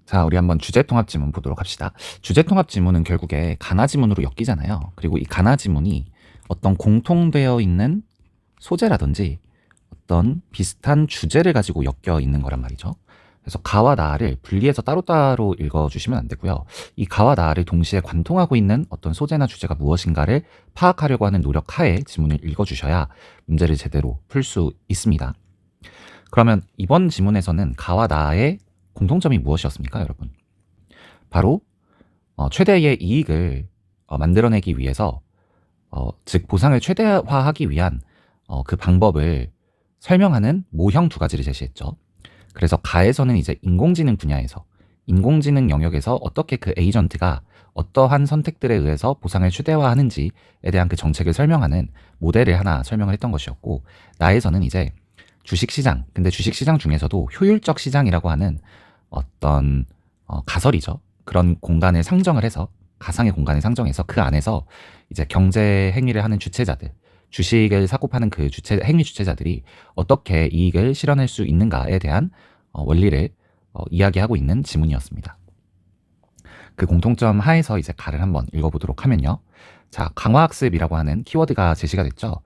자, 우리 한번 주제통합지문 보도록 합시다. 주제통합지문은 결국에 가나지문으로 엮이잖아요. 그리고 이 가나지문이 어떤 공통되어 있는 소재라든지 어떤 비슷한 주제를 가지고 엮여 있는 거란 말이죠. 그래서 가와 나를 분리해서 따로따로 읽어주시면 안 되고요. 이 가와 나를 동시에 관통하고 있는 어떤 소재나 주제가 무엇인가를 파악하려고 하는 노력 하에 지문을 읽어주셔야 문제를 제대로 풀 수 있습니다. 그러면 이번 지문에서는 가와 나의 공통점이 무엇이었습니까, 여러분? 바로 최대의 이익을 만들어내기 위해서 즉 보상을 최대화하기 위한 그 방법을 설명하는 모형 두 가지를 제시했죠. 그래서 가에서는 이제 인공지능 분야에서 인공지능 영역에서 어떻게 그 에이전트가 어떠한 선택들에 의해서 보상을 최대화하는지에 대한 그 정책을 설명하는 모델을 하나 설명을 했던 것이었고, 나에서는 이제 주식시장, 근데 주식시장 중에서도 효율적 시장이라고 하는 어떤 가설이죠. 그런 공간을 상정을 해서, 가상의 공간을 상정해서 그 안에서 이제 경제 행위를 하는 주체자들, 주식을 사고 파는 그 행위 주체자들이 어떻게 이익을 실현할 수 있는가에 대한 원리를 이야기하고 있는 지문이었습니다. 그 공통점 하에서 이제 가를 한번 읽어보도록 하면요. 자, 강화학습이라고 하는 키워드가 제시가 됐죠.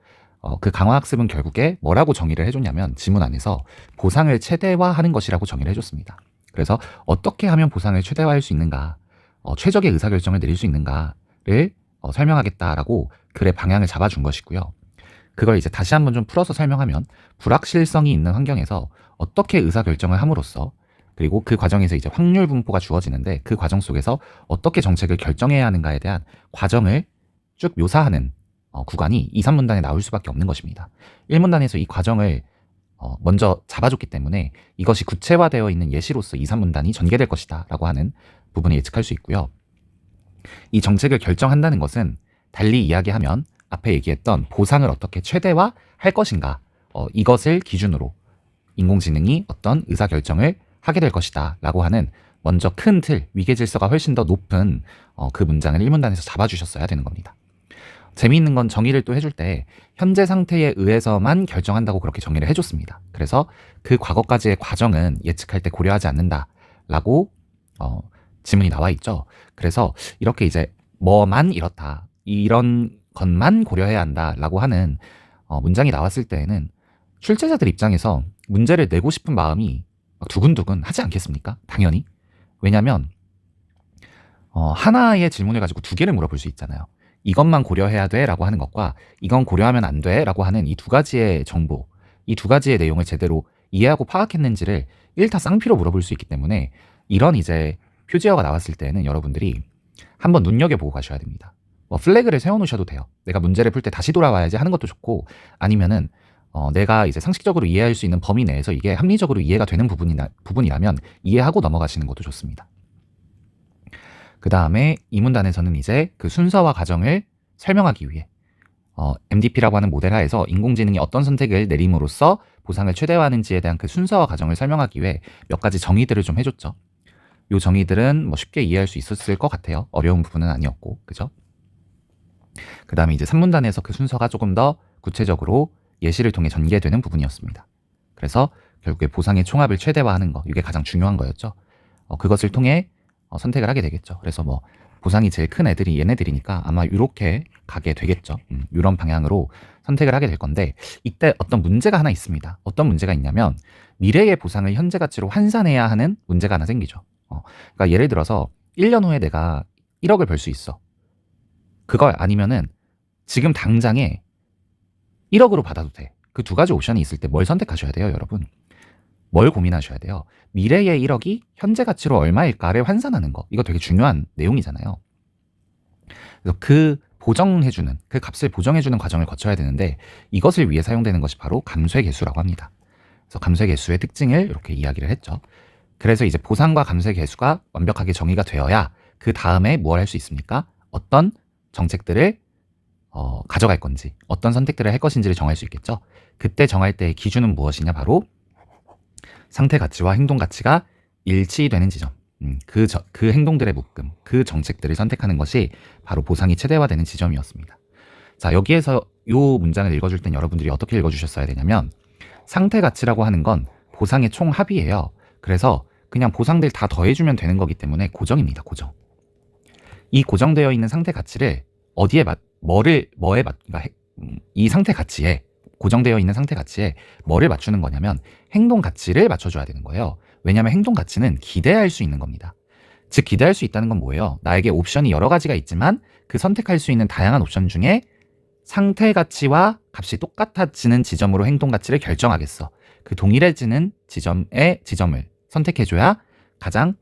그 강화학습은 결국에 뭐라고 정의를 해줬냐면, 지문 안에서 보상을 최대화하는 것이라고 정의를 해줬습니다. 그래서 어떻게 하면 보상을 최대화할 수 있는가, 최적의 의사결정을 내릴 수 있는가를 설명하겠다라고 글의 방향을 잡아준 것이고요. 그걸 이제 다시 한번 좀 풀어서 설명하면, 불확실성이 있는 환경에서 어떻게 의사결정을 함으로써, 그리고 그 과정에서 이제 확률 분포가 주어지는데 그 과정 속에서 어떻게 정책을 결정해야 하는가에 대한 과정을 쭉 묘사하는 구간이 2, 3문단에 나올 수밖에 없는 것입니다. 1문단에서 이 과정을 먼저 잡아줬기 때문에 이것이 구체화되어 있는 예시로서 2, 3문단이 전개될 것이다 라고 하는 부분을 예측할 수 있고요. 이 정책을 결정한다는 것은 달리 이야기하면 앞에 얘기했던 보상을 어떻게 최대화할 것인가, 이것을 기준으로 인공지능이 어떤 의사결정을 하게 될 것이다 라고 하는 먼저 큰 틀, 위계질서가 훨씬 더 높은 그 문장을 1문단에서 잡아주셨어야 되는 겁니다. 재미있는 건 정의를 또 해줄 때 현재 상태에 의해서만 결정한다고 그렇게 정의를 해줬습니다. 그래서 그 과거까지의 과정은 예측할 때 고려하지 않는다라고 지문이 나와 있죠. 그래서 이렇게 이제 뭐만 이렇다, 이런 것만 고려해야 한다라고 하는 문장이 나왔을 때에는 출제자들 입장에서 문제를 내고 싶은 마음이 두근두근 하지 않겠습니까? 당연히. 왜냐하면 하나의 질문을 가지고 두 개를 물어볼 수 있잖아요. 이것만 고려해야 돼 라고 하는 것과 이건 고려하면 안 돼 라고 하는 이 두 가지의 정보, 이 두 가지의 내용을 제대로 이해하고 파악했는지를 일타 쌍피로 물어볼 수 있기 때문에, 이런 이제 표지어가 나왔을 때는 여러분들이 한번 눈여겨보고 가셔야 됩니다. 플래그를 세워놓으셔도 돼요. 내가 문제를 풀 때 다시 돌아와야지 하는 것도 좋고, 아니면은 내가 이제 상식적으로 이해할 수 있는 범위 내에서 이게 합리적으로 이해가 되는 부분이라면 이해하고 넘어가시는 것도 좋습니다. 그 다음에 이 문단에서는 이제 그 순서와 과정을 설명하기 위해 MDP라고 하는 모델 하에서 인공지능이 어떤 선택을 내림으로써 보상을 최대화하는지에 대한 그 순서와 과정을 설명하기 위해 몇 가지 정의들을 좀 해줬죠. 이 정의들은 뭐 쉽게 이해할 수 있었을 것 같아요. 어려운 부분은 아니었고, 그죠? 그 다음에 이제 3문단에서 그 순서가 조금 더 구체적으로 예시를 통해 전개되는 부분이었습니다. 그래서 결국에 보상의 총합을 최대화하는 거, 이게 가장 중요한 거였죠. 그것을 통해 선택을 하게 되겠죠. 그래서 뭐 보상이 제일 큰 애들이 얘네들이니까 아마 이렇게 가게 되겠죠. 이런 방향으로 선택을 하게 될 건데, 이때 어떤 문제가 하나 있습니다. 어떤 문제가 있냐면, 미래의 보상을 현재 가치로 환산해야 하는 문제가 하나 생기죠. 그러니까 예를 들어서 1년 후에 내가 1억을 벌 수 있어. 그걸 아니면은 지금 당장에 1억으로 받아도 돼. 그 두 가지 옵션이 있을 때 뭘 선택하셔야 돼요, 여러분? 뭘 고민하셔야 돼요? 미래의 1억이 현재 가치로 얼마일까를 환산하는 거. 이거 되게 중요한 내용이잖아요. 그래서 그 보정해주는, 그 값을 보정해주는 과정을 거쳐야 되는데, 이것을 위해 사용되는 것이 바로 감쇄계수라고 합니다. 그래서 감쇄계수의 특징을 이렇게 이야기를 했죠. 그래서 이제 보상과 감쇄계수가 완벽하게 정의가 되어야 그 다음에 뭘 할 수 있습니까? 어떤 정책들을 가져갈 건지, 어떤 선택들을 할 것인지를 정할 수 있겠죠. 그때 정할 때의 기준은 무엇이냐? 상태 가치와 행동 가치가 일치되는 지점, 그 행동들의 묶음, 그 정책들을 선택하는 것이 바로 보상이 최대화되는 지점이었습니다. 자, 여기에서 이 문장을 읽어줄 땐 여러분들이 어떻게 읽어주셨어야 되냐면, 상태 가치라고 하는 건 보상의 총합이에요. 그래서 그냥 보상들 다 더해주면 되는 거기 때문에 고정입니다. 고정. 이 고정되어 있는 상태 가치를 그러니까 이 상태 가치에, 고정되어 있는 상태 가치에 뭐를 맞추는 거냐면 행동 가치를 맞춰줘야 되는 거예요. 왜냐하면 행동 가치는 기대할 수 있는 겁니다. 즉 기대할 수 있다는 건 뭐예요? 나에게 옵션이 여러 가지가 있지만 그 선택할 수 있는 다양한 옵션 중에 상태 가치와 값이 똑같아지는 지점으로 행동 가치를 결정하겠어. 그 동일해지는 지점을 선택해줘야 가장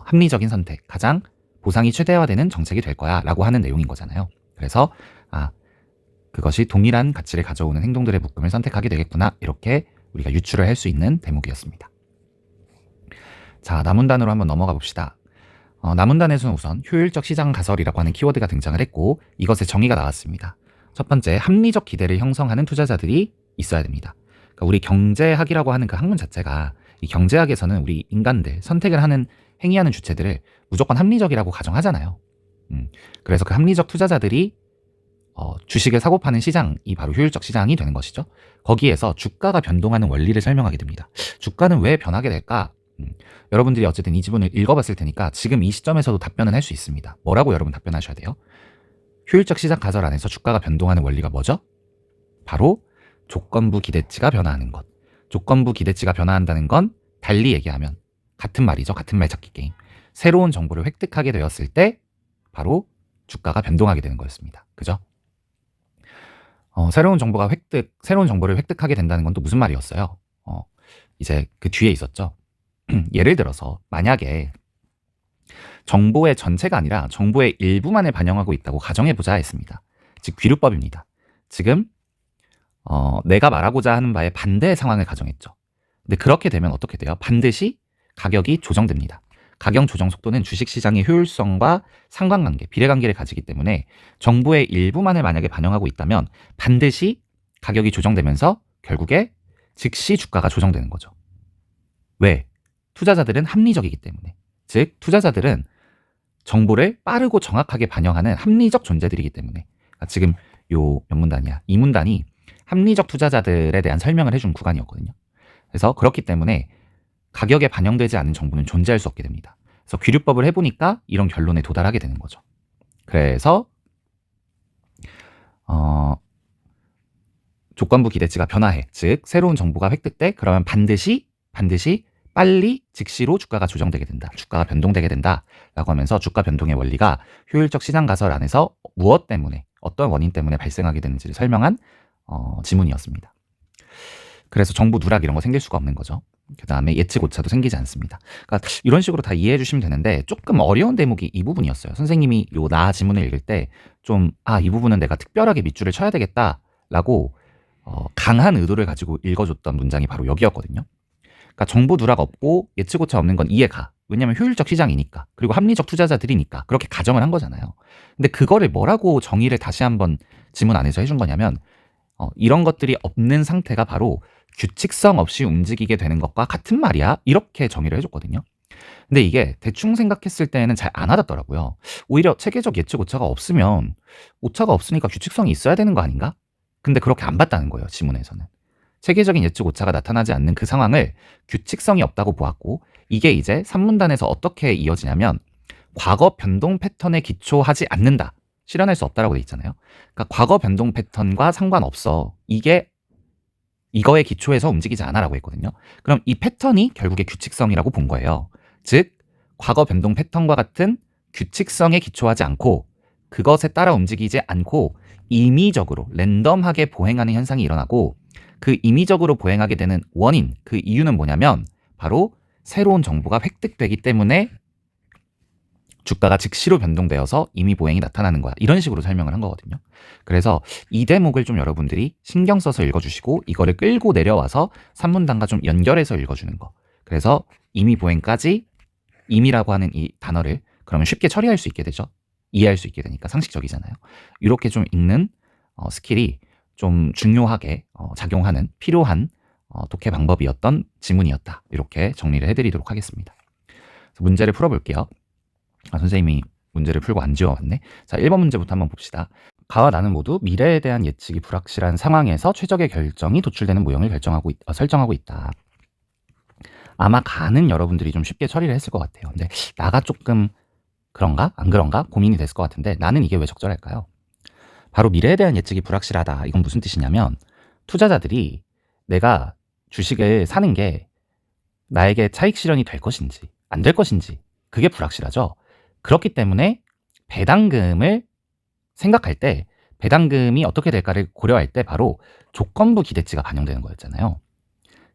합리적인 선택, 가장 보상이 최대화되는 정책이 될 거야 라고 하는 내용인 거잖아요. 그래서 그것이 동일한 가치를 가져오는 행동들의 묶음을 선택하게 되겠구나, 이렇게 우리가 유추를 할 수 있는 대목이었습니다. 자, 나문단으로 한번 넘어가 봅시다. 나문단에서는 우선 효율적 시장 가설이라고 하는 키워드가 등장을 했고 이것의 정의가 나왔습니다. 첫 번째, 합리적 기대를 형성하는 투자자들이 있어야 됩니다. 그러니까 우리 경제학이라고 하는 그 학문 자체가, 이 경제학에서는 우리 인간들, 선택을 하는, 행위하는 주체들을 무조건 합리적이라고 가정하잖아요. 그래서 그 합리적 투자자들이 주식을 사고 파는 시장이 바로 효율적 시장이 되는 것이죠. 거기에서 주가가 변동하는 원리를 설명하게 됩니다. 주가는 왜 변하게 될까? 여러분들이 어쨌든 이 지문을 읽어봤을 테니까 지금 이 시점에서도 답변은 할 수 있습니다. 뭐라고 여러분 답변하셔야 돼요? 효율적 시장 가설 안에서 주가가 변동하는 원리가 뭐죠? 바로 조건부 기대치가 변화하는 것. 조건부 기대치가 변화한다는 건 달리 얘기하면 같은 말이죠. 같은 말 찾기 게임. 새로운 정보를 획득하게 되었을 때 바로 주가가 변동하게 되는 거였습니다. 그죠? 새로운 정보를 획득하게 된다는 건 또 무슨 말이었어요? 이제 그 뒤에 있었죠. 예를 들어서 만약에 정보의 전체가 아니라 정보의 일부만을 반영하고 있다고 가정해보자 했습니다. 즉 귀류법입니다. 지금 내가 말하고자 하는 바에 반대의 상황을 가정했죠. 근데 그렇게 되면 어떻게 돼요? 반드시 가격이 조정됩니다. 가격 조정 속도는 주식시장의 효율성과 상관관계, 비례관계를 가지기 때문에 정보의 일부만을 만약에 반영하고 있다면 반드시 가격이 조정되면서 결국에 즉시 주가가 조정되는 거죠. 왜? 투자자들은 합리적이기 때문에. 즉 투자자들은 정보를 빠르고 정확하게 반영하는 합리적 존재들이기 때문에. 지금 요 몇 문단이야? 이 문단이 합리적 투자자들에 대한 설명을 해준 구간이었거든요. 그래서 그렇기 때문에 가격에 반영되지 않은 정보는 존재할 수 없게 됩니다. 그래서 귀류법을 해보니까 이런 결론에 도달하게 되는 거죠. 그래서 조건부 기대치가 변화해. 즉 새로운 정보가 획득돼. 그러면 반드시 빨리 즉시로 주가가 조정되게 된다. 주가가 변동되게 된다. 라고 하면서 주가 변동의 원리가 효율적 시장 가설 안에서 무엇 때문에, 어떤 원인 때문에 발생하게 되는지를 설명한 지문이었습니다. 그래서 정보 누락 이런 거 생길 수가 없는 거죠. 그 다음에 예측 오차도 생기지 않습니다. 그러니까 이런 식으로 다 이해해 주시면 되는데 조금 어려운 대목이 이 부분이었어요. 선생님이 요 나 지문을 읽을 때 좀 이 부분은 내가 특별하게 밑줄을 쳐야 되겠다라고 강한 의도를 가지고 읽어줬던 문장이 바로 여기였거든요. 그러니까 정보 누락 없고 예측 오차 없는 건 이해가. 왜냐하면 효율적 시장이니까. 그리고 합리적 투자자들이니까. 그렇게 가정을 한 거잖아요. 근데 그거를 뭐라고 정의를 다시 한번 지문 안에서 해준 거냐면 이런 것들이 없는 상태가 바로 규칙성 없이 움직이게 되는 것과 같은 말이야. 이렇게 정의를 해줬거든요. 근데 이게 대충 생각했을 때는 잘 안 와닿더라고요. 오히려 체계적 예측 오차가 없으면 오차가 없으니까 규칙성이 있어야 되는 거 아닌가? 근데 그렇게 안 봤다는 거예요. 지문에서는. 체계적인 예측 오차가 나타나지 않는 그 상황을 규칙성이 없다고 보았고 이게 이제 산문단에서 어떻게 이어지냐면 과거 변동 패턴에 기초하지 않는다. 실현할 수 없다라고 돼 있잖아요. 그러니까 과거 변동 패턴과 상관없어. 이거에 기초해서 움직이지 않아라고 했거든요. 그럼 이 패턴이 결국에 규칙성이라고 본 거예요. 즉 과거 변동 패턴과 같은 규칙성에 기초하지 않고 그것에 따라 움직이지 않고 임의적으로 랜덤하게 보행하는 현상이 일어나고 그 임의적으로 보행하게 되는 원인, 그 이유는 뭐냐면 바로 새로운 정보가 획득되기 때문에 주가가 즉시로 변동되어서 임의 보행이 나타나는 거야. 이런 식으로 설명을 한 거거든요. 그래서 이 대목을 좀 여러분들이 신경 써서 읽어주시고 이거를 끌고 내려와서 산문단과 좀 연결해서 읽어주는 거. 그래서 임의 보행까지 임의라고 하는 이 단어를 그러면 쉽게 처리할 수 있게 되죠. 이해할 수 있게 되니까 상식적이잖아요. 이렇게 좀 읽는 스킬이 좀 중요하게 작용하는 필요한 독해 방법이었던 지문이었다. 이렇게 정리를 해드리도록 하겠습니다. 문제를 풀어볼게요. 선생님이 문제를 풀고 안 지워왔네. 자, 1번 문제부터 한번 봅시다. 가와 나는 모두 미래에 대한 예측이 불확실한 상황에서 최적의 결정이 도출되는 모형을 설정하고 있다. 아마 가는 여러분들이 좀 쉽게 처리를 했을 것 같아요. 근데 나가 조금 그런가? 안 그런가? 고민이 됐을 것 같은데 나는 이게 왜 적절할까요? 바로 미래에 대한 예측이 불확실하다. 이건 무슨 뜻이냐면 투자자들이 내가 주식을 사는 게 나에게 차익 실현이 될 것인지 안 될 것인지 그게 불확실하죠. 그렇기 때문에 배당금을 생각할 때 배당금이 어떻게 될까를 고려할 때 바로 조건부 기대치가 반영되는 거였잖아요.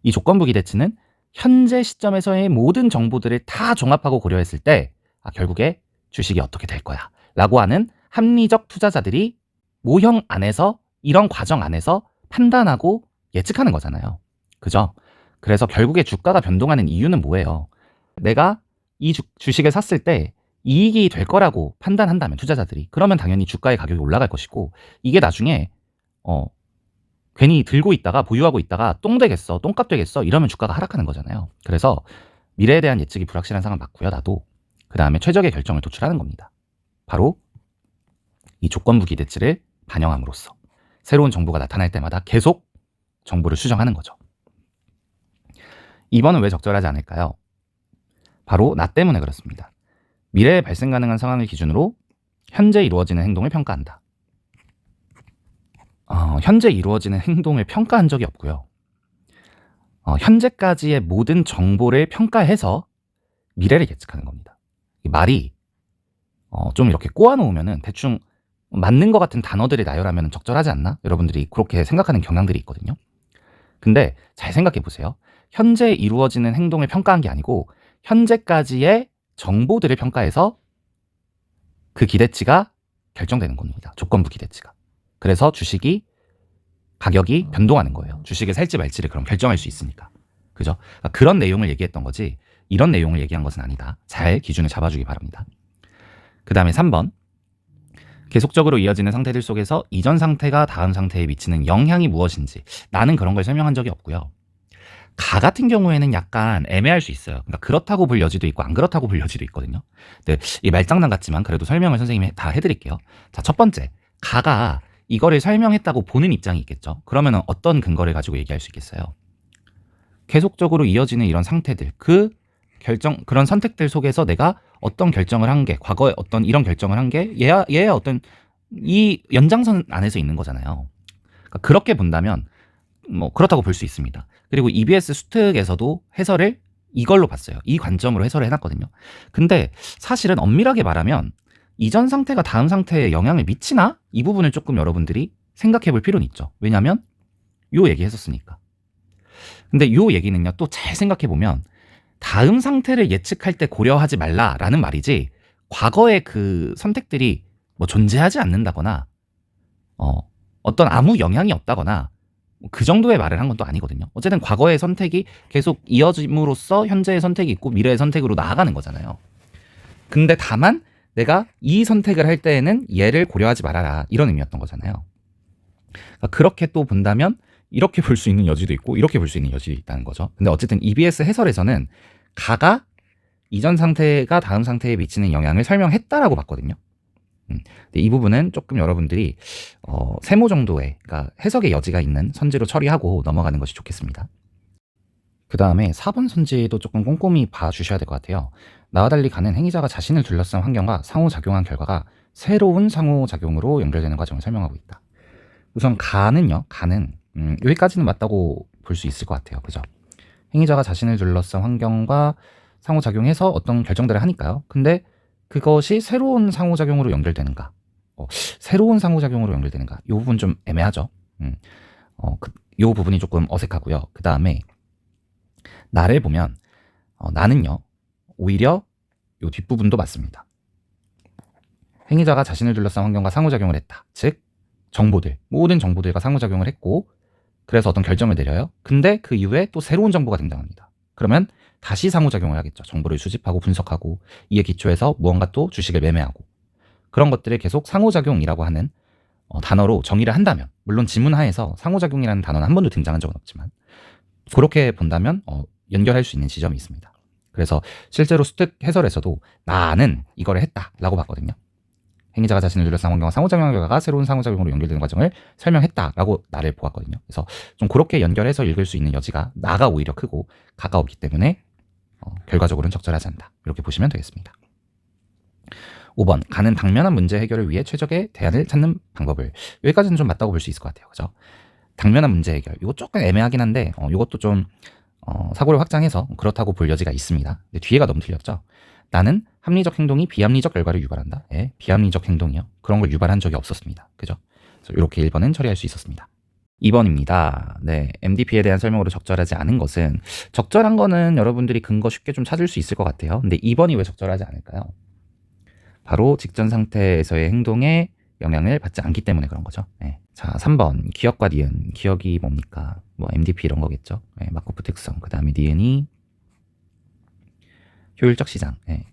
이 조건부 기대치는 현재 시점에서의 모든 정보들을 다 종합하고 고려했을 때 결국에 주식이 어떻게 될 거야 라고 하는 합리적 투자자들이 모형 안에서 이런 과정 안에서 판단하고 예측하는 거잖아요. 그죠? 그래서 결국에 주가가 변동하는 이유는 뭐예요? 내가 이 주식을 샀을 때 이익이 될 거라고 판단한다면 투자자들이 그러면 당연히 주가의 가격이 올라갈 것이고 이게 나중에 괜히 들고 있다가 보유하고 있다가 똥 되겠어 똥값 되겠어 이러면 주가가 하락하는 거잖아요. 그래서 미래에 대한 예측이 불확실한 상황 맞고요. 나도 그 다음에 최적의 결정을 도출하는 겁니다. 바로 이 조건부 기대치를 반영함으로써 새로운 정보가 나타날 때마다 계속 정보를 수정하는 거죠. 2번은 왜 적절하지 않을까요? 바로 나 때문에 그렇습니다. 미래에 발생 가능한 상황을 기준으로 현재 이루어지는 행동을 평가한다. 현재 이루어지는 행동을 평가한 적이 없고요. 현재까지의 모든 정보를 평가해서 미래를 예측하는 겁니다. 이 말이 좀 이렇게 꼬아놓으면은 대충 맞는 것 같은 단어들을 나열하면 적절하지 않나? 여러분들이 그렇게 생각하는 경향들이 있거든요. 근데 잘 생각해 보세요. 현재 이루어지는 행동을 평가한 게 아니고 현재까지의 정보들을 평가해서 그 기대치가 결정되는 겁니다. 조건부 기대치가. 그래서 주식이 가격이 변동하는 거예요. 주식을 살지 말지를 그럼 결정할 수 있으니까. 그죠? 그러니까 그런 내용을 얘기했던 거지 이런 내용을 얘기한 것은 아니다. 잘 기준을 잡아주기 바랍니다. 그 다음에 3번. 계속적으로 이어지는 상태들 속에서 이전 상태가 다음 상태에 미치는 영향이 무엇인지 나는 그런 걸 설명한 적이 없고요. 가 같은 경우에는 약간 애매할 수 있어요. 그러니까 그렇다고 볼 여지도 있고 안 그렇다고 볼 여지도 있거든요. 근데 이 말장난 같지만 그래도 설명을 선생님이 다 해드릴게요. 자, 첫 번째, 가가 이거를 설명했다고 보는 입장이 있겠죠. 그러면 어떤 근거를 가지고 얘기할 수 있겠어요? 계속적으로 이어지는 이런 상태들, 그런 선택들 속에서 내가 어떤 결정을 한 게, 과거에 어떤 이런 결정을 한 게, 얘의 어떤 이 연장선 안에서 있는 거잖아요. 그러니까 그렇게 본다면 뭐 그렇다고 볼 수 있습니다. 그리고 EBS 수특에서도 해설을 이걸로 봤어요. 이 관점으로 해설을 해놨거든요. 근데 사실은 엄밀하게 말하면 이전 상태가 다음 상태에 영향을 미치나? 이 부분을 조금 여러분들이 생각해 볼 필요는 있죠. 왜냐하면 요 얘기 했었으니까. 근데 요 얘기는요 또 잘 생각해 보면 다음 상태를 예측할 때 고려하지 말라라는 말이지 과거의 그 선택들이 뭐 존재하지 않는다거나 어떤 아무 영향이 없다거나 그 정도의 말을 한 건 또 아니거든요. 어쨌든 과거의 선택이 계속 이어짐으로써 현재의 선택이 있고 미래의 선택으로 나아가는 거잖아요. 근데 다만 내가 이 선택을 할 때에는 얘를 고려하지 말아라 이런 의미였던 거잖아요. 그러니까 그렇게 또 본다면 이렇게 볼 수 있는 여지도 있고 이렇게 볼 수 있는 여지도 있다는 거죠. 근데 어쨌든 EBS 해설에서는 가가 이전 상태가 다음 상태에 미치는 영향을 설명했다라고 봤거든요. 근데 이 부분은 조금 여러분들이 세모 정도의 그러니까 해석의 여지가 있는 선지로 처리하고 넘어가는 것이 좋겠습니다. 그 다음에 4번 선지도 조금 꼼꼼히 봐주셔야 될 것 같아요. 나와 달리 가는 행위자가 자신을 둘러싼 환경과 상호작용한 결과가 새로운 상호작용으로 연결되는 과정을 설명하고 있다. 우선 가는요. 가는 여기까지는 맞다고 볼 수 있을 것 같아요. 그죠? 행위자가 자신을 둘러싼 환경과 상호작용해서 어떤 결정들을 하니까요. 근데 그것이 새로운 상호작용으로 연결되는가? 새로운 상호작용으로 연결되는가? 이 부분 좀 애매하죠. 이 부분이 조금 어색하고요. 그 다음에 나를 보면 나는요. 오히려 이 뒷부분도 맞습니다. 행위자가 자신을 둘러싼 환경과 상호작용을 했다. 즉 정보들, 모든 정보들과 상호작용을 했고 그래서 어떤 결정을 내려요. 근데 그 이후에 또 새로운 정보가 등장합니다. 그러면 다시 상호작용을 하겠죠. 정보를 수집하고 분석하고 이에 기초해서 무언가 또 주식을 매매하고 그런 것들을 계속 상호작용이라고 하는 단어로 정의를 한다면 물론 지문하에서 상호작용이라는 단어는 한 번도 등장한 적은 없지만 그렇게 본다면 연결할 수 있는 지점이 있습니다. 그래서 실제로 수특 해설에서도 나는 이거를 했다라고 봤거든요. 행위자가 자신을 둘러싼 환경과 상호작용 결과가 새로운 상호작용으로 연결되는 과정을 설명했다라고 나를 보았거든요. 그래서 좀 그렇게 연결해서 읽을 수 있는 여지가 나가 오히려 크고 가가 없기 때문에 결과적으로는 적절하지 않다. 이렇게 보시면 되겠습니다. 5번 가는 당면한 문제 해결을 위해 최적의 대안을 찾는 방법을. 여기까지는 좀 맞다고 볼 수 있을 것 같아요. 그죠? 당면한 문제 해결. 이거 조금 애매하긴 한데 이것도 좀 사고를 확장해서 그렇다고 볼 여지가 있습니다. 근데 뒤에가 너무 틀렸죠. 나는 합리적 행동이 비합리적 결과를 유발한다. 예, 비합리적 행동이요. 그런 걸 유발한 적이 없었습니다. 그죠? 그래서 이렇게 1번은 처리할 수 있었습니다. 2번입니다. 네, MDP에 대한 설명으로 적절하지 않은 것은, 적절한 거는 여러분들이 근거 쉽게 좀 찾을 수 있을 것 같아요. 근데 2번이 왜 적절하지 않을까요? 바로 직전 상태에서의 행동에 영향을 받지 않기 때문에 그런 거죠. 네. 자, 3번 기억과 니은. 기억이 뭡니까? 뭐 MDP 이런 거겠죠. 네, 마코프 특성. 그 다음에 니은이 효율적 시장. 네.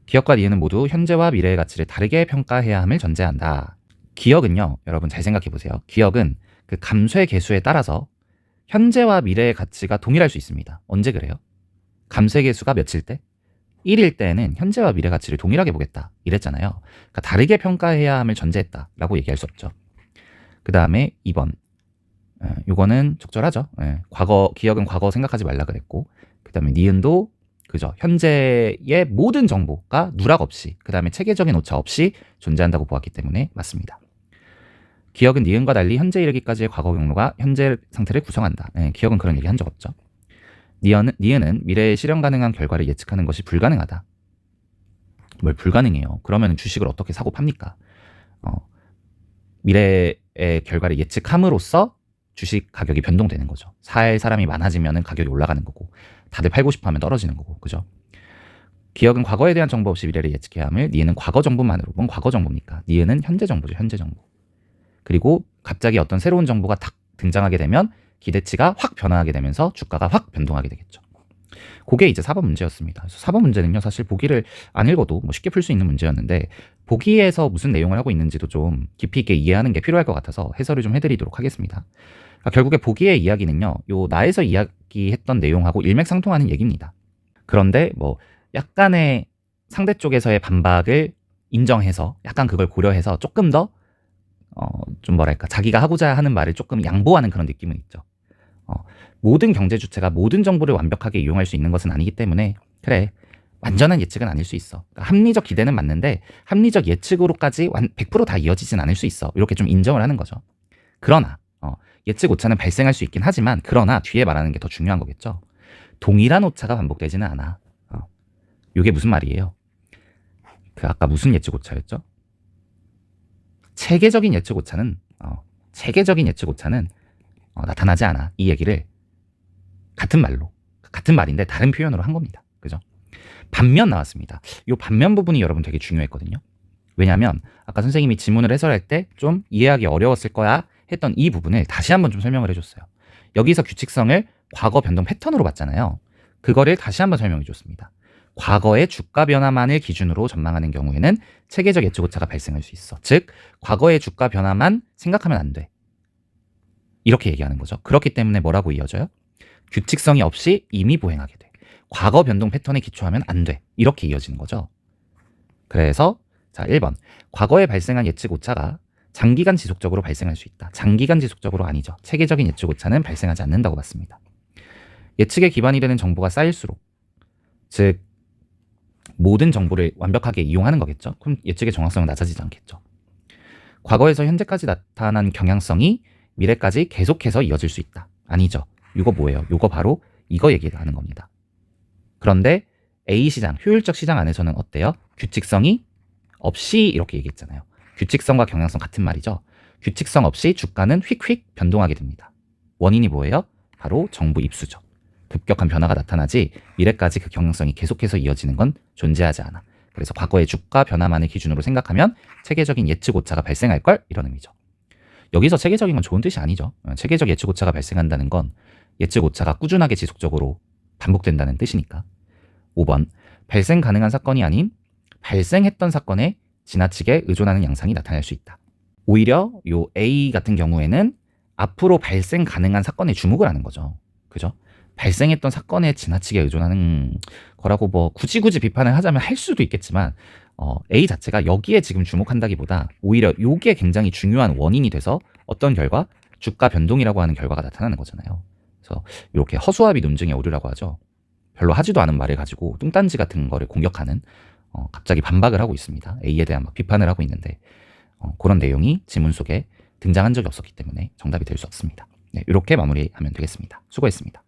기억과 니은은 모두 현재와 미래의 가치를 다르게 평가해야 함을 전제한다. 기억은요, 여러분 잘 생각해 보세요. 기억은 그 감쇄 개수에 따라서 현재와 미래의 가치가 동일할 수 있습니다. 언제 그래요? 감쇄 개수가 몇일 때? 1일 때는 현재와 미래 가치를 동일하게 보겠다 이랬잖아요. 그러니까 다르게 평가해야 함을 전제했다라고 얘기할 수 없죠. 그 다음에 2번. 이거는 적절하죠. 과거, 기억은 과거 생각하지 말라 그랬고, 그 다음에 니은도 그죠. 현재의 모든 정보가 누락 없이, 그 다음에 체계적인 오차 없이 존재한다고 보았기 때문에 맞습니다. 기억은 니은과 달리 현재 이르기까지의 과거 경로가 현재 상태를 구성한다. 기억은 그런 얘기 한 적 없죠. 니은은 미래에 실현 가능한 결과를 예측하는 것이 불가능하다. 뭘 불가능해요? 그러면 주식을 어떻게 사고 팝니까? 미래의 결과를 예측함으로써 주식 가격이 변동되는 거죠. 살 사람이 많아지면 가격이 올라가는 거고, 다들 팔고 싶어 하면 떨어지는 거고, 그죠? 기억은 과거에 대한 정보 없이 미래를 예측해야 함을, 니은은 과거 정보만으로. 뭔 과거 정보입니까? 니은은 현재 정보죠. 현재 정보. 그리고 갑자기 어떤 새로운 정보가 탁 등장하게 되면 기대치가 확 변화하게 되면서 주가가 확 변동하게 되겠죠. 그게 이제 4번 문제였습니다. 그래서 4번 문제는요, 사실 보기를 안 읽어도 뭐 쉽게 풀 수 있는 문제였는데, 보기에서 무슨 내용을 하고 있는지도 좀 깊이 있게 이해하는 게 필요할 것 같아서 해설을 좀 해드리도록 하겠습니다. 그러니까 결국에 보기의 이야기는요, 요 나에서 이야기했던 내용하고 일맥상통하는 얘기입니다. 그런데 뭐 약간의 상대 쪽에서의 반박을 인정해서 약간 그걸 고려해서 조금 더 좀 뭐랄까, 자기가 하고자 하는 말을 조금 양보하는 그런 느낌은 있죠. 모든 경제 주체가 모든 정보를 완벽하게 이용할 수 있는 것은 아니기 때문에, 그래, 완전한 예측은 아닐 수 있어. 그러니까 합리적 기대는 맞는데 합리적 예측으로까지 100% 다 이어지진 않을 수 있어. 이렇게 좀 인정을 하는 거죠. 그러나 예측 오차는 발생할 수 있긴 하지만, 그러나 뒤에 말하는 게 더 중요한 거겠죠. 동일한 오차가 반복되지는 않아. 이게 무슨 말이에요? 그 아까 무슨 예측 오차였죠? 체계적인 예측 오차는 나타나지 않아. 이 얘기를 같은 말인데 다른 표현으로 한 겁니다. 그죠? 반면 나왔습니다. 이 반면 부분이 여러분 되게 중요했거든요. 왜냐하면 아까 선생님이 지문을 해설할 때 좀 이해하기 어려웠을 거야 했던 이 부분을 다시 한번 좀 설명을 해줬어요. 여기서 규칙성을 과거 변동 패턴으로 봤잖아요. 그거를 다시 한번 설명해 줬습니다. 과거의 주가 변화만을 기준으로 전망하는 경우에는 체계적 예측 오차가 발생할 수 있어. 즉, 과거의 주가 변화만 생각하면 안 돼. 이렇게 얘기하는 거죠. 그렇기 때문에 뭐라고 이어져요? 규칙성이 없이 임의 보행하게 돼. 과거 변동 패턴에 기초하면 안 돼. 이렇게 이어지는 거죠. 그래서 자, 1번. 과거에 발생한 예측 오차가 장기간 지속적으로 발생할 수 있다. 장기간 지속적으로 아니죠. 체계적인 예측 오차는 발생하지 않는다고 봤습니다. 예측에 기반이 되는 정보가 쌓일수록, 즉 모든 정보를 완벽하게 이용하는 거겠죠. 그럼 예측의 정확성은 낮아지지 않겠죠. 과거에서 현재까지 나타난 경향성이 미래까지 계속해서 이어질 수 있다. 아니죠. 이거 뭐예요? 이거 바로 이거 얘기하는 겁니다. 그런데 A시장, 효율적 시장 안에서는 어때요? 규칙성이 없이 이렇게 얘기했잖아요. 규칙성과 경향성 같은 말이죠. 규칙성 없이 주가는 휙휙 변동하게 됩니다. 원인이 뭐예요? 바로 정부 입수죠. 급격한 변화가 나타나지 미래까지 그 경향성이 계속해서 이어지는 건 존재하지 않아. 그래서 과거의 주가 변화만을 기준으로 생각하면 체계적인 예측 오차가 발생할 걸, 이런 의미죠. 여기서 체계적인 건 좋은 뜻이 아니죠. 체계적 예측 오차가 발생한다는 건 예측 오차가 꾸준하게 지속적으로 반복된다는 뜻이니까. 5번. 발생 가능한 사건이 아닌 발생했던 사건에 지나치게 의존하는 양상이 나타날 수 있다. 오히려 요 A 같은 경우에는 앞으로 발생 가능한 사건에 주목을 하는 거죠. 그죠? 발생했던 사건에 지나치게 의존하는 거라고 뭐 굳이 비판을 하자면 할 수도 있겠지만, A 자체가 여기에 지금 주목한다기보다 오히려 이게 굉장히 중요한 원인이 돼서 어떤 결과? 주가 변동이라고 하는 결과가 나타나는 거잖아요. 그래서 이렇게 허수아비 논증의 오류라고 하죠. 별로 하지도 않은 말을 가지고 뚱딴지 같은 거를 공격하는 갑자기 반박을 하고 있습니다. A에 대한 막 비판을 하고 있는데 그런 내용이 지문 속에 등장한 적이 없었기 때문에 정답이 될 수 없습니다. 네, 이렇게 마무리하면 되겠습니다. 수고했습니다.